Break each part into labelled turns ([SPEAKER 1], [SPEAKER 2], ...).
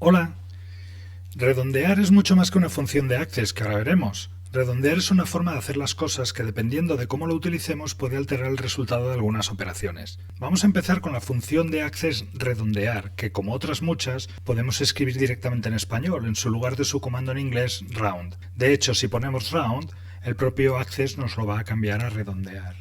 [SPEAKER 1] Hola. Redondear es mucho más que una función de Access, que ahora veremos. Redondear es una forma de hacer las cosas que, dependiendo de cómo lo utilicemos, puede alterar el resultado de algunas operaciones. Vamos a empezar con la función de Access redondear, que como otras muchas, podemos escribir directamente en español, en su lugar de su comando en inglés round. De hecho, si ponemos round, el propio Access nos lo va a cambiar a redondear.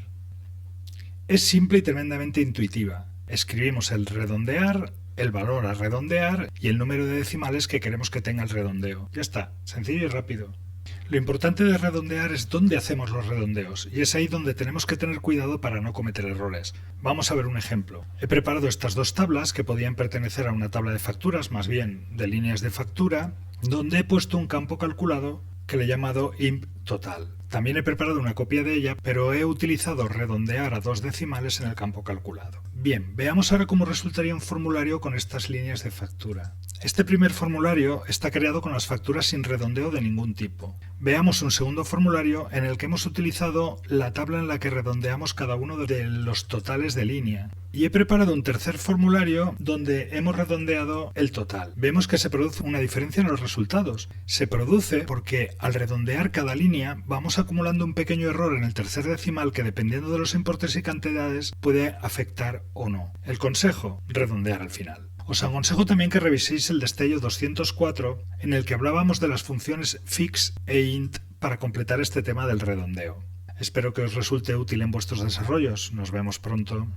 [SPEAKER 1] Es simple y tremendamente intuitiva. Escribimos el redondear, el valor a redondear y el número de decimales que queremos que tenga el redondeo. Ya está, sencillo y rápido. Lo importante de redondear es dónde hacemos los redondeos, y es ahí donde tenemos que tener cuidado para no cometer errores. Vamos a ver un ejemplo. He preparado estas dos tablas que podían pertenecer a una tabla de facturas, más bien de líneas de factura, donde he puesto un campo calculado que le he llamado imp total. También he preparado una copia de ella, pero he utilizado redondear a 2 decimales en el campo calculado. Bien, veamos ahora cómo resultaría un formulario con estas líneas de factura. Este primer formulario está creado con las facturas sin redondeo de ningún tipo. Veamos un segundo formulario en el que hemos utilizado la tabla en la que redondeamos cada uno de los totales de línea. Y he preparado un tercer formulario donde hemos redondeado el total. Vemos que se produce una diferencia en los resultados. Se produce porque al redondear cada línea vamos acumulando un pequeño error en el tercer decimal que, dependiendo de los importes y cantidades, puede afectar o no. El consejo: redondear al final. Os aconsejo también que reviséis el destello 204 en el que hablábamos de las funciones fix e int para completar este tema del redondeo. Espero que os resulte útil en vuestros desarrollos. Nos vemos pronto.